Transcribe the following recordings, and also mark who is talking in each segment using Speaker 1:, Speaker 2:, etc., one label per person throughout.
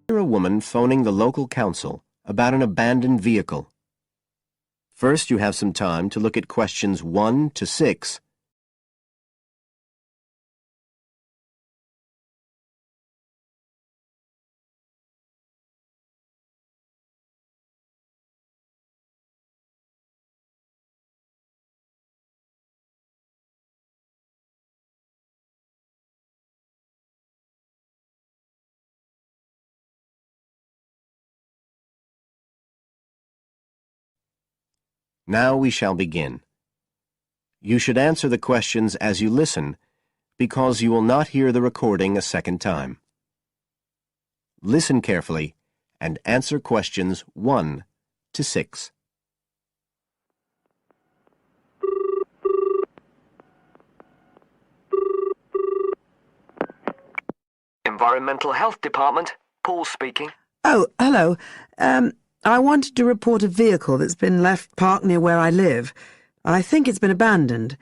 Speaker 1: Hear a woman phoning the local council about an abandoned vehicle. First, you have some time to look at questions 1 to 6. Now we shall begin. You should answer the questions as you listen, because you will not hear the recording a second time. Listen carefully and answer questions 1 to 6.
Speaker 2: Environmental Health Department, Paul speaking.
Speaker 3: Oh, hello. I wanted to report a vehicle that's been left parked near where I live. I think it's been abandoned.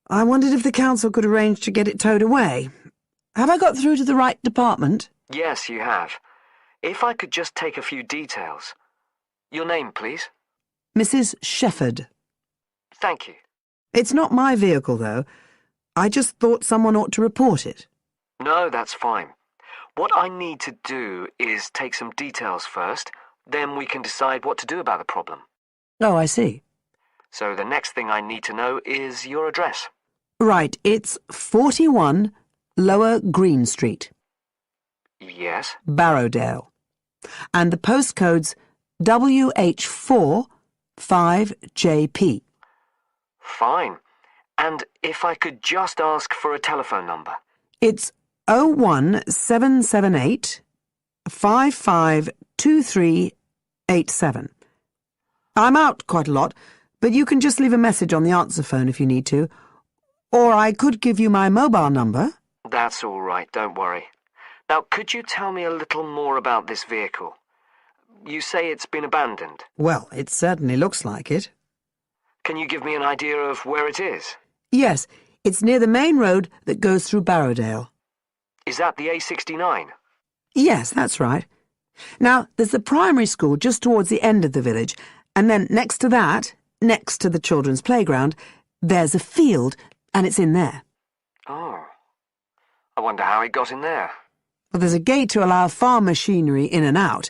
Speaker 3: I wondered if the council could arrange to get it towed away. Have I got through to the right department?
Speaker 2: Yes, you have. If I could just take a few details. Your name, please?
Speaker 3: Mrs. Shepherd.
Speaker 2: Thank you.
Speaker 3: It's not my vehicle, though. I just thought someone ought to report it.
Speaker 2: No, that's fine. What I need to do is take some details first, then we can decide what to do about the problem.
Speaker 3: Oh, I see.
Speaker 2: So the next thing I need to know is your address.
Speaker 3: Right, it's 41 Lower Green Street.
Speaker 2: Yes?
Speaker 3: Barrowdale. And the postcode's WH4 5JP.
Speaker 2: Fine. And if I could just ask for a telephone number?
Speaker 3: It's 01778 552387. I'm out quite a lot, but you can just leave a message on the answer phone if you need to. Or I could give you my mobile number.
Speaker 2: That's all right, don't worry. Now, could you tell me a little more about this vehicle? You say it's been abandoned.
Speaker 3: Well, it certainly looks like it.
Speaker 2: Can you give me an idea of where it is?
Speaker 3: Yes, it's near the main road that goes through Barrowdale.
Speaker 2: Is that the A69?
Speaker 3: Yes, that's right. Now, there's the primary school just towards the end of the village, and then next to that, next to the children's playground, there's a field, and it's in there.
Speaker 2: Oh. I wonder how it got in there.
Speaker 3: Well, there's a gate to allow farm machinery in and out.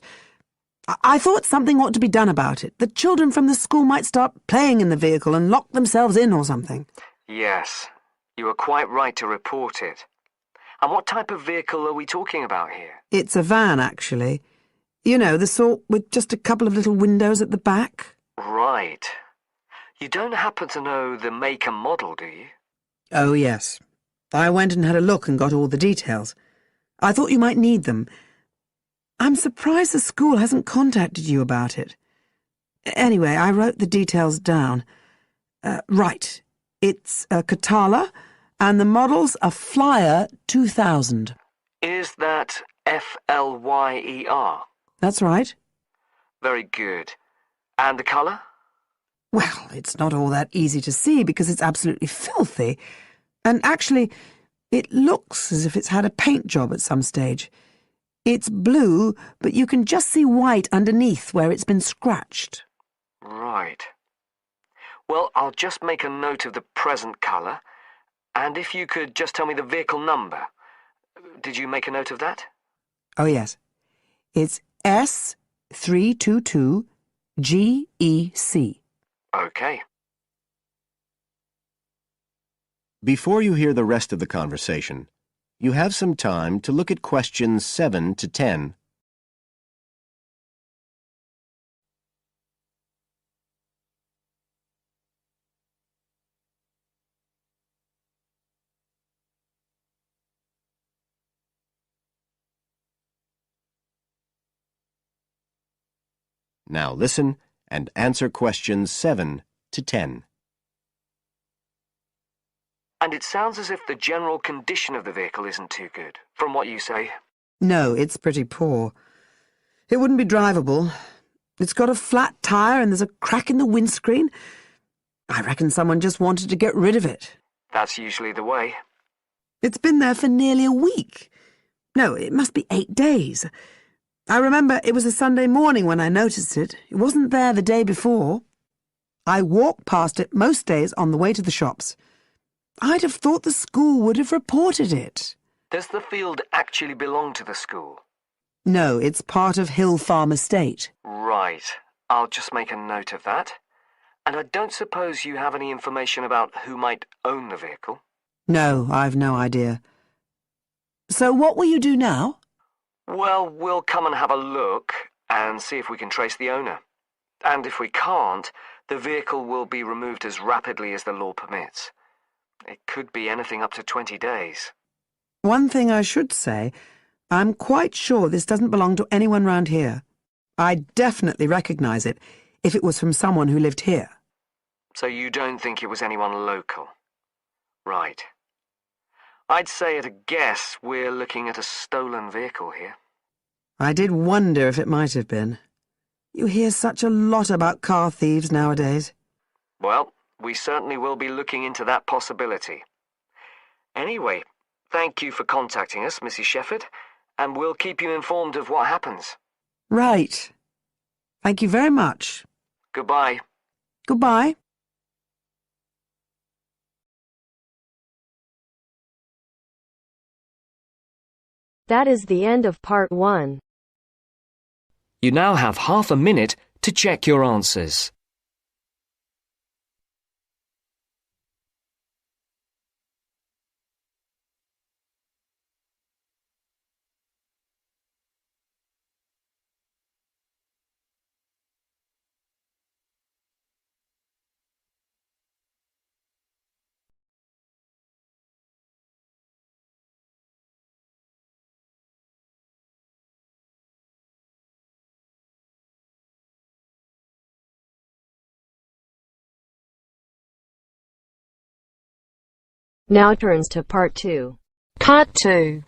Speaker 3: I thought something ought to be done about it. The children from the school might start playing in the vehicle and lock themselves in or something.
Speaker 2: Yes, you are quite right to report it. And what type of vehicle are we talking about here?
Speaker 3: It's a van, actually. You know, the sort with just a couple of little windows at the back.
Speaker 2: Right. You don't happen to know the make and model, do you?
Speaker 3: Oh, yes. I went and had a look and got all the details. I thought you might need them. I'm surprised the school hasn't contacted you about it. Anyway, I wrote the details down. Right. It's a Catala, and the model's a Flyer 2000.
Speaker 2: Is that Flyer?
Speaker 3: That's right.
Speaker 2: Very good. And the colour?
Speaker 3: Well, it's not all that easy to see because it's absolutely filthy. And actually, it looks as if it's had a paint job at some stage. It's blue, but you can just see white underneath where it's been scratched.
Speaker 2: Right. Well, I'll just make a note of the present colour, and if you could just tell me the vehicle number. Did you make a note of that?
Speaker 3: Oh, yes. It's S322GEC.
Speaker 2: Okay.
Speaker 1: Before you hear the rest of the conversation, you have some time to look at questions 7 to 10. Now listen and answer questions 7 to 10.
Speaker 2: And it sounds as if the general condition of the vehicle isn't too good, from what you say.
Speaker 3: No, it's pretty poor. It wouldn't be drivable. It's got a flat tire and there's a crack in the windscreen. I reckon someone just wanted to get rid of it.
Speaker 2: That's usually the way.
Speaker 3: It's been there for nearly a week. No, it must be 8 days. I remember it was a Sunday morning when I noticed it. It wasn't there the day before. I walk past it most days on the way to the shops. I'd have thought the school would have reported it.
Speaker 2: Does the field actually belong to the school?
Speaker 3: No, it's part of Hill Farm Estate.
Speaker 2: Right. I'll just make a note of that. And I don't suppose you have any information about who might own the vehicle?
Speaker 3: No, I've no idea. So what will you do now?
Speaker 2: Well, we'll come and have a look and see if we can trace the owner. And if we can't, the vehicle will be removed as rapidly as the law permits. It could be anything up to 20 days.
Speaker 3: One thing I should say, I'm quite sure this doesn't belong to anyone round here. I'd definitely recognise it if it was from someone who lived here.
Speaker 2: So you don't think it was anyone local? Right. I'd say at a guess we're looking at a stolen vehicle here.
Speaker 3: I did wonder if it might have been. You hear such a lot about car thieves nowadays.
Speaker 2: Well, we certainly will be looking into that possibility. Anyway, thank you for contacting us, Mrs. Shefford, and we'll keep you informed of what happens.
Speaker 3: Right. Thank you very much.
Speaker 2: Goodbye.
Speaker 3: Goodbye.
Speaker 4: That is the end of part 1.
Speaker 2: You now have half a minute to check your answers.
Speaker 4: Now turns to part 2.
Speaker 5: Part 2.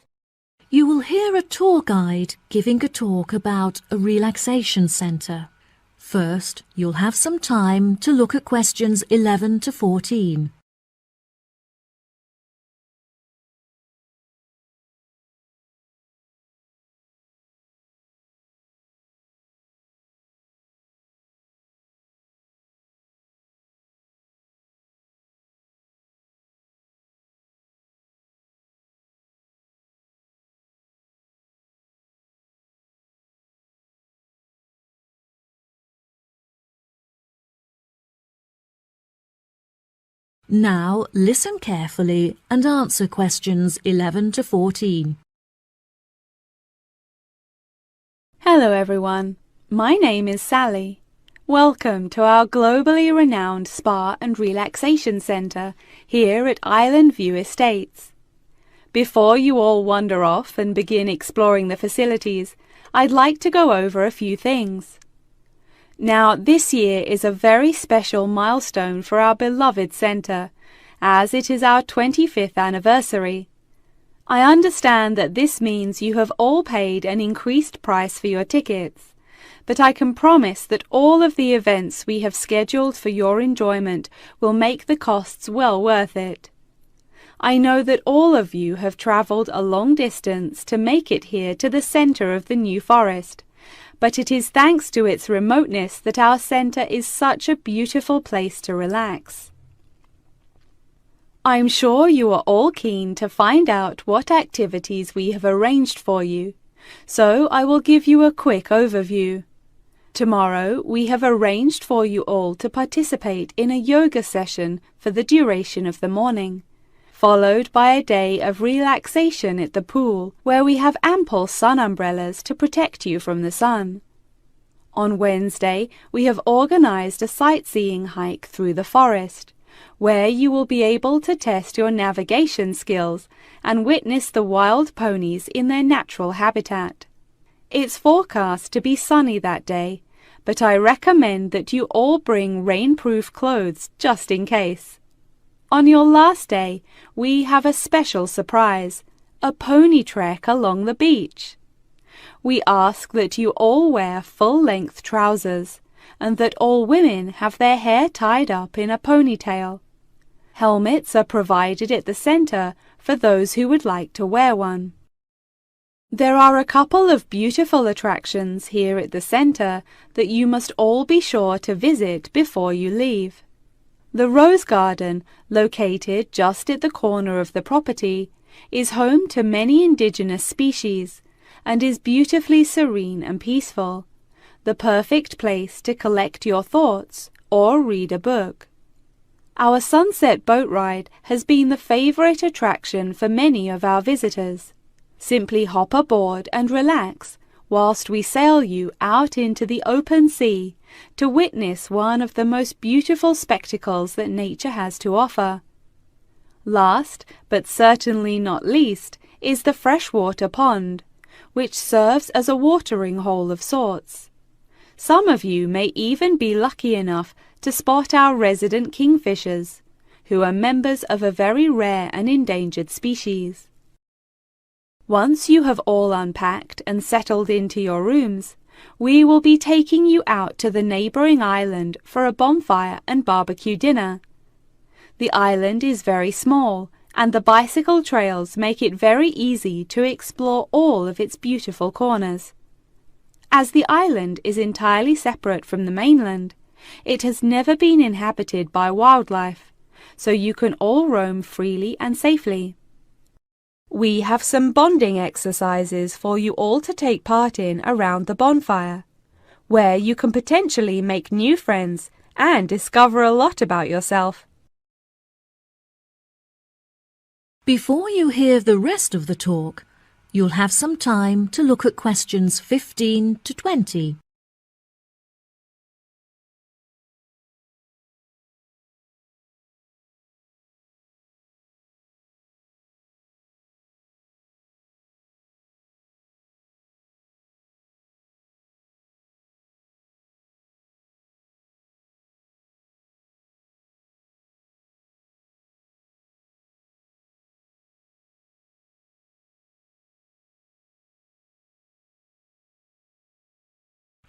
Speaker 5: You will hear a tour guide giving a talk about a relaxation centre. First, you'll have some time to look at questions 11 to 14. Now listen carefully and answer questions 11 to 14.
Speaker 6: Hello everyone, my name is Sally. Welcome to our globally renowned spa and relaxation centre here at Island View Estates. Before you all wander off and begin exploring the facilities, I'd like to go over a few things. Now, this year is a very special milestone for our beloved centre, as it is our 25th anniversary. I understand that this means you have all paid an increased price for your tickets, but I can promise that all of the events we have scheduled for your enjoyment will make the costs well worth it. I know that all of you have travelled a long distance to make it here to the centre of the New Forest, but it is thanks to its remoteness that our centre is such a beautiful place to relax. I'm sure you are all keen to find out what activities we have arranged for you, so I will give you a quick overview. Tomorrow we have arranged for you all to participate in a yoga session for the duration of the morning, followed by a day of relaxation at the pool, where we have ample sun umbrellas to protect you from the sun. On Wednesday, we have organised a sightseeing hike through the forest, where you will be able to test your navigation skills and witness the wild ponies in their natural habitat. It's forecast to be sunny that day, but I recommend that you all bring rainproof clothes just in case. On your last day, we have a special surprise, a pony trek along the beach. We ask that you all wear full-length trousers and that all women have their hair tied up in a ponytail. Helmets are provided at the center for those who would like to wear one. There are a couple of beautiful attractions here at the center that you must all be sure to visit before you leave. The Rose Garden, located just at the corner of the property, is home to many indigenous species and is beautifully serene and peaceful, the perfect place to collect your thoughts or read a book. Our sunset boat ride has been the favorite attraction for many of our visitors. Simply hop aboard and relax whilst we sail you out into the open sea to witness one of the most beautiful spectacles that nature has to offer. Last, but certainly not least, is the freshwater pond, which serves as a watering hole of sorts. Some of you may even be lucky enough to spot our resident kingfishers, who are members of a very rare and endangered species. Once you have all unpacked and settled into your rooms, we will be taking you out to the neighboring island for a bonfire and barbecue dinner. The island is very small, and the bicycle trails make it very easy to explore all of its beautiful corners. As the island is entirely separate from the mainland, it has never been inhabited by wildlife, so you can all roam freely and safely. We have some bonding exercises for you all to take part in around the bonfire, where you can potentially make new friends and discover a lot about yourself.
Speaker 5: Before you hear the rest of the talk, you'll have some time to look at questions 15 to 20.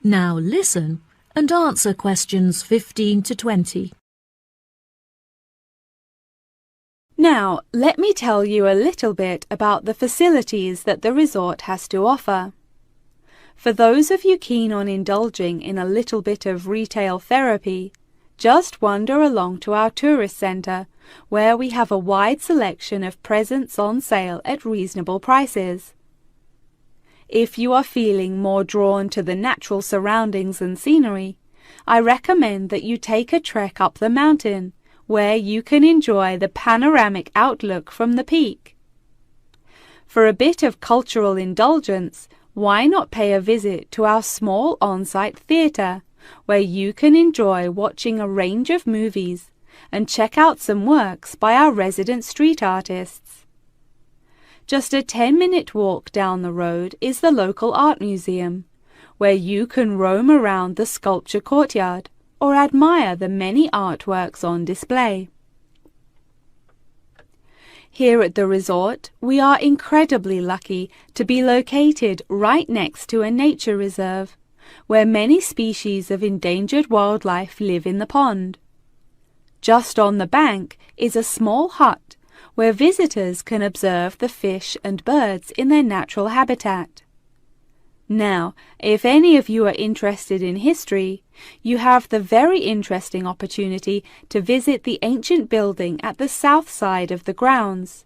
Speaker 5: Now listen and answer questions 15 to 20.
Speaker 6: Now, let me tell you a little bit about the facilities that the resort has to offer. For those of you keen on indulging in a little bit of retail therapy, just wander along to our tourist centre, where we have a wide selection of presents on sale at reasonable prices. If you are feeling more drawn to the natural surroundings and scenery, I recommend that you take a trek up the mountain, where you can enjoy the panoramic outlook from the peak. For a bit of cultural indulgence, why not pay a visit to our small on-site theatre, where you can enjoy watching a range of movies and check out some works by our resident street artists. Just a 10-minute walk down the road is the local art museum, where you can roam around the sculpture courtyard or admire the many artworks on display. Here at the resort, we are incredibly lucky to be located right next to a nature reserve, where many species of endangered wildlife live in the pond. Just on the bank is a small hut where visitors can observe the fish and birds in their natural habitat. Now, if any of you are interested in history, you have the very interesting opportunity to visit the ancient building at the south side of the grounds.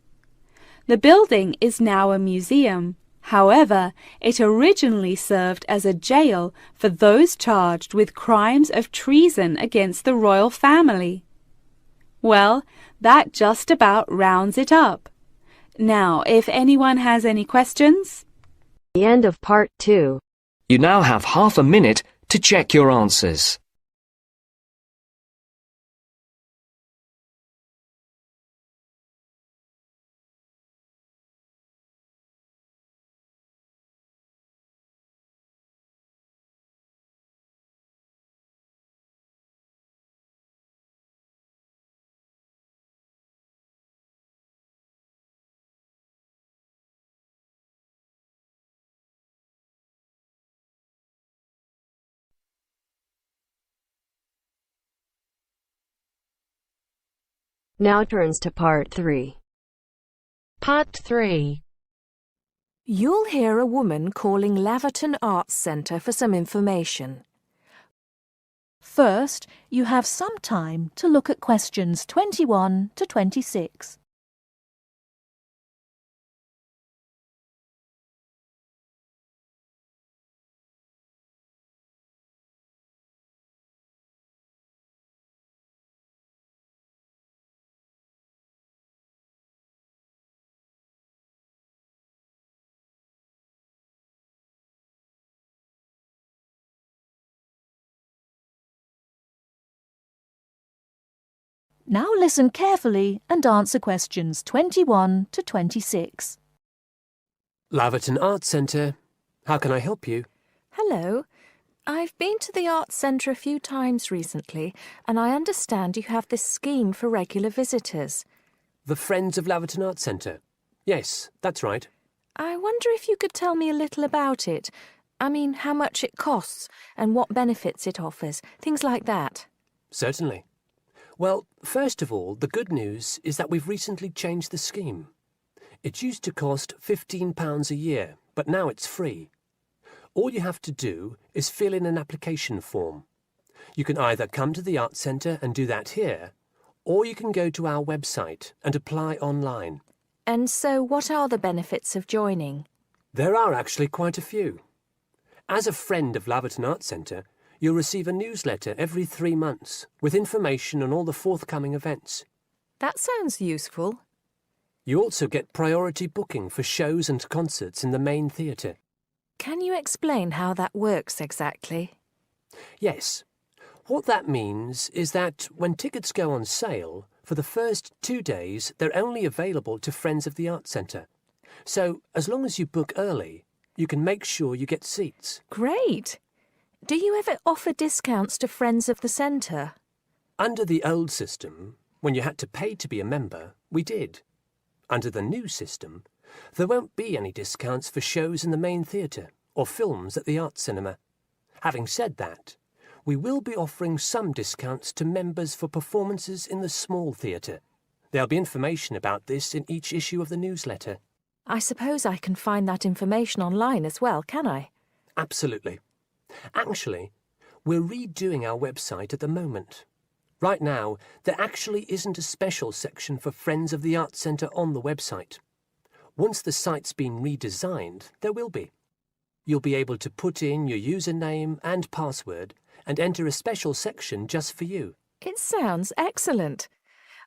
Speaker 6: The building is now a museum. However, it originally served as a jail for those charged with crimes of treason against the royal family. Well, that just about rounds it up. Now, if anyone has any questions?
Speaker 4: The end of part 2.
Speaker 2: You now have half a minute to check your answers.
Speaker 4: Now turns to Part 3.
Speaker 7: Part 3.
Speaker 8: You'll hear a woman calling Laverton Arts Centre for some information.
Speaker 5: First, you have some time to look at questions 21 to 26. Now listen carefully and answer questions 21 to 26.
Speaker 9: Laverton Arts Centre. How can I help you?
Speaker 8: Hello. I've been to the Arts Centre a few times recently, and I understand you have this scheme for regular visitors.
Speaker 9: The Friends of Laverton Arts Centre. Yes, that's right.
Speaker 8: I wonder if you could tell me a little about it. I mean, how much it costs and what benefits it offers, things like that.
Speaker 9: Certainly. Well, first of all, the good news is that we've recently changed the scheme. It used to cost £15 a year, but now it's free. All you have to do is fill in an application form. You can either come to the Arts Centre and do that here, or you can go to our website and apply online.
Speaker 8: And so what are the benefits of joining?
Speaker 9: There are actually quite a few. As a friend of Laverton Arts Centre, you'll receive a newsletter every 3 months with information on all the forthcoming events.
Speaker 8: That sounds useful.
Speaker 9: You also get priority booking for shows and concerts in the main theatre.
Speaker 8: Can you explain how that works exactly?
Speaker 9: Yes. What that means is that when tickets go on sale, for the first 2 days they're only available to friends of the Arts Centre. So as long as you book early, you can make sure you get seats.
Speaker 8: Great! Do you ever offer discounts to friends of the centre?
Speaker 9: Under the old system, when you had to pay to be a member, we did. Under the new system, there won't be any discounts for shows in the main theatre or films at the Arts Cinema. Having said that, we will be offering some discounts to members for performances in the small theatre. There'll be information about this in each issue of the newsletter.
Speaker 8: I suppose I can find that information online as well, can I?
Speaker 9: Absolutely. Actually, we're redoing our website at the moment. Right now, there actually isn't a special section for Friends of the Arts Centre on the website. Once the site's been redesigned, there will be. You'll be able to put in your username and password and enter a special section just for you.
Speaker 8: It sounds excellent.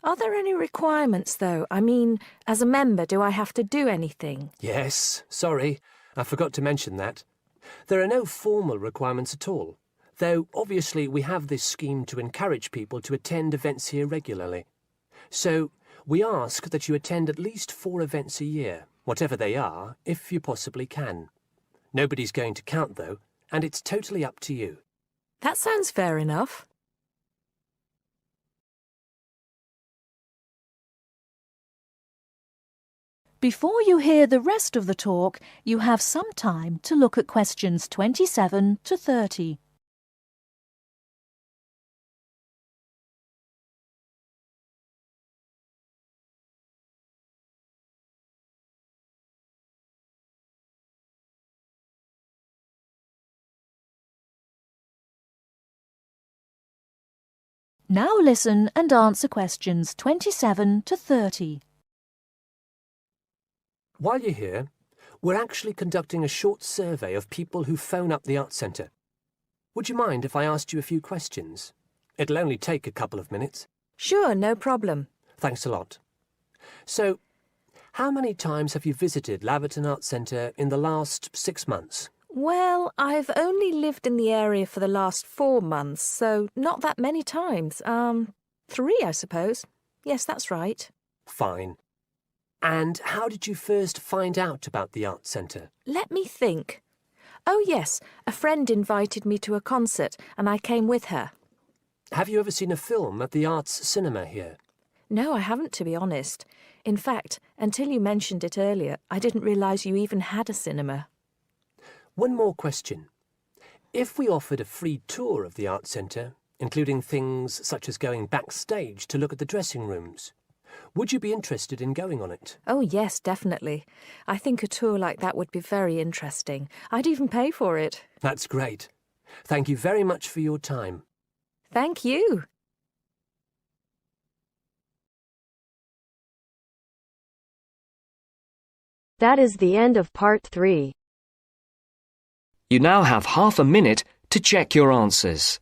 Speaker 8: Are there any requirements, though? I mean, as a member, do I have to do anything?
Speaker 9: Yes, sorry, I forgot to mention that. There are no formal requirements at all, though obviously we have this scheme to encourage people to attend events here regularly. So we ask that you attend at least 4 events a year, whatever they are, if you possibly can. Nobody's going to count, though, and it's totally up to you.
Speaker 8: That sounds fair enough.
Speaker 5: Before you hear the rest of the talk, you have some time to look at questions 27 to 30. Now listen and answer questions 27 to 30.
Speaker 9: While you're here, we're actually conducting a short survey of people who phone up the Arts Centre. Would you mind if I asked you a few questions? It'll only take a couple of minutes.
Speaker 8: Sure, no problem.
Speaker 9: Thanks a lot. So, how many times have you visited Laverton Arts Centre in the last 6 months?
Speaker 8: Well, I've only lived in the area for the last 4 months, so not that many times. 3, I suppose. Yes, that's right.
Speaker 9: Fine. And how did you first find out about the Arts Centre?
Speaker 8: Let me think. Oh, yes, a friend invited me to a concert, and I came with her.
Speaker 9: Have you ever seen a film at the Arts Cinema here?
Speaker 8: No, I haven't, to be honest. In fact, until you mentioned it earlier, I didn't realise you even had a cinema.
Speaker 9: One more question. If we offered a free tour of the Arts Centre, including things such as going backstage to look at the dressing rooms, Would you be interested in going on it?
Speaker 8: Oh, yes, definitely. I think a tour like that would be very interesting. I'd even pay for it.
Speaker 9: That's great. Thank you very much for your time.
Speaker 8: Thank you.
Speaker 4: That is the end of part 3.
Speaker 10: You now have half a minute to check your answers.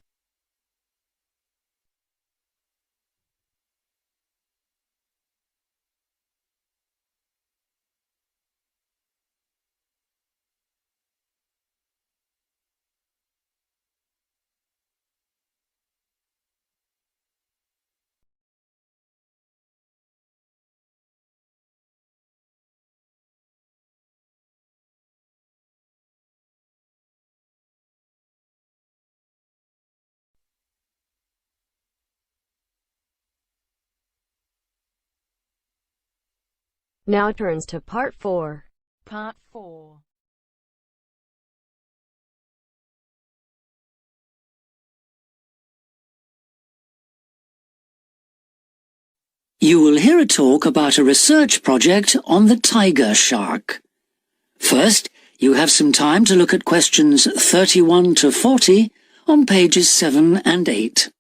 Speaker 4: Now turns to part 4.
Speaker 7: Part 4.
Speaker 11: You will hear a talk about a research project on the tiger shark. First, you have some time to look at questions 31 to 40 on pages 7 and 8.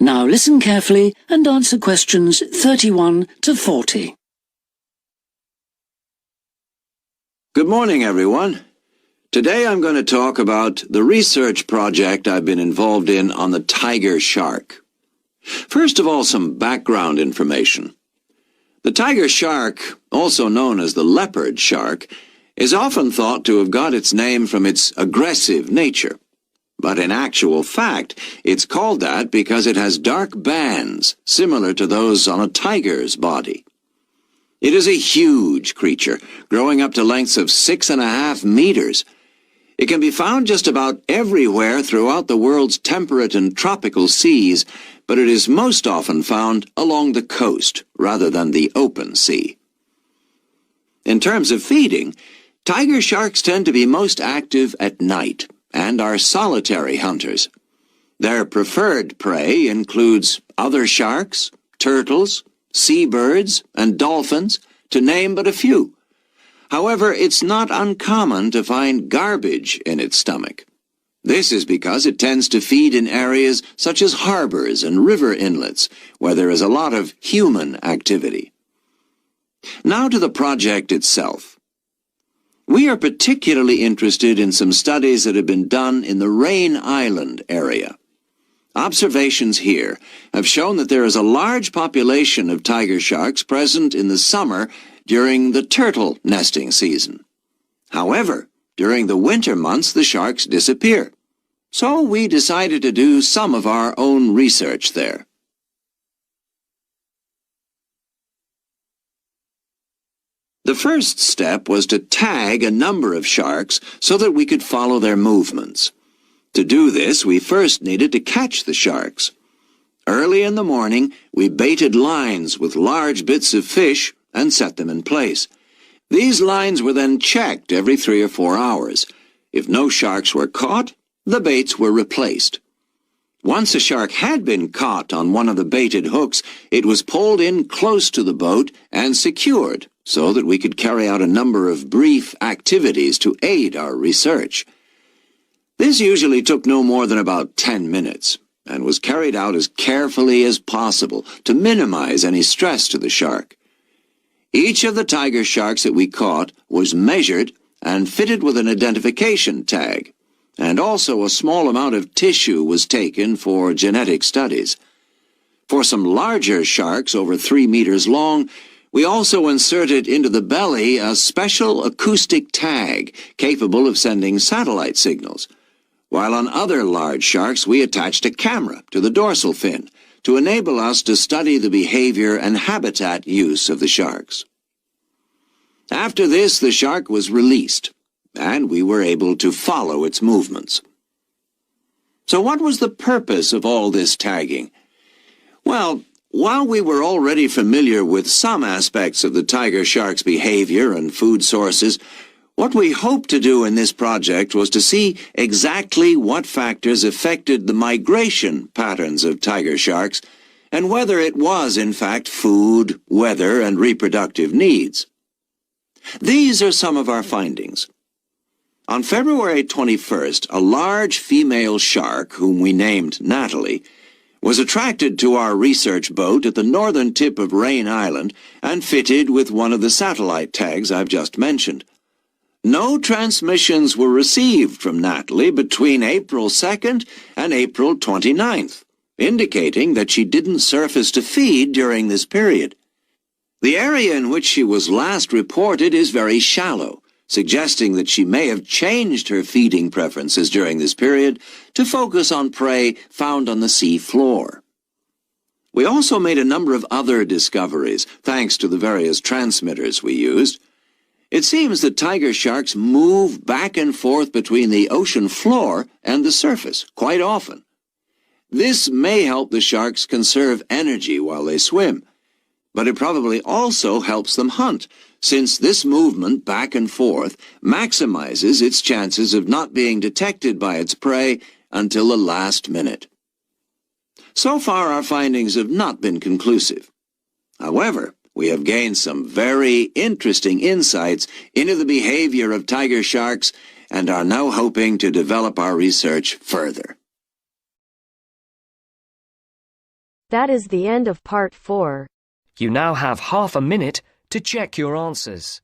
Speaker 11: Now listen carefully and answer questions 31 to 40.
Speaker 12: Good morning, everyone. Today I'm going to talk about the research project I've been involved in on the tiger shark. First of all, some background information. The tiger shark, also known as the leopard shark, is often thought to have got its name from its aggressive nature. But in actual fact, it's called that because it has dark bands similar to those on a tiger's body. It is a huge creature, growing up to lengths of 6.5 meters. It can be found just about everywhere throughout the world's temperate and tropical seas, but it is most often found along the coast rather than the open sea. In terms of feeding, tiger sharks tend to be most active at night and are solitary hunters. Their preferred prey includes other sharks, turtles, seabirds, and dolphins, to name but a few. However, it's not uncommon to find garbage in its stomach. This is because it tends to feed in areas such as harbors and river inlets, where there is a lot of human activity. Now to the project itself. We are particularly interested in some studies that have been done in the Rain Island area. Observations here have shown that there is a large population of tiger sharks present in the summer during the turtle nesting season. However, during the winter months the sharks disappear. So we decided to do some of our own research there. The first step was to tag a number of sharks so that we could follow their movements. To do this, we first needed to catch the sharks. Early in the morning, we baited lines with large bits of fish and set them in place. These lines were then checked every 3 or 4 hours. If no sharks were caught, the baits were replaced. Once a shark had been caught on one of the baited hooks, it was pulled in close to the boat and secured so that we could carry out a number of brief activities to aid our research. This usually took no more than about 10 minutes and was carried out as carefully as possible to minimize any stress to the shark. Each of the tiger sharks that we caught was measured and fitted with an identification tag, and also a small amount of tissue was taken for genetic studies. For some larger sharks over 3 meters long, we also inserted into the belly a special acoustic tag capable of sending satellite signals, while on other large sharks we attached a camera to the dorsal fin to enable us to study the behavior and habitat use of the sharks. After this, the shark was released, and we were able to follow its movements. So what was the purpose of all this tagging? Well, while we were already familiar with some aspects of the tiger shark's behavior and food sources, what we hoped to do in this project was to see exactly what factors affected the migration patterns of tiger sharks and whether it was, in fact, food, weather, and reproductive needs. These are some of our findings. On February 21st, a large female shark, whom we named Natalie, was attracted to our research boat at the northern tip of Rain Island and fitted with one of the satellite tags I've just mentioned. No transmissions were received from Natalie between April 2nd and April 29th, indicating that she didn't surface to feed during this period. The area in which she was last reported is very shallow, suggesting that she may have changed her feeding preferences during this period to focus on prey found on the sea floor. We also made a number of other discoveries, thanks to the various transmitters we used. It seems that tiger sharks move back and forth between the ocean floor and the surface quite often. This may help the sharks conserve energy while they swim, but it probably also helps them hunt, since this movement back and forth maximizes its chances of not being detected by its prey until the last minute. So far, our findings have not been conclusive. However, we have gained some very interesting insights into the behavior of tiger sharks and are now hoping to develop our research further.
Speaker 4: That is the end of part 4.
Speaker 10: You now have half a minute to check your answers.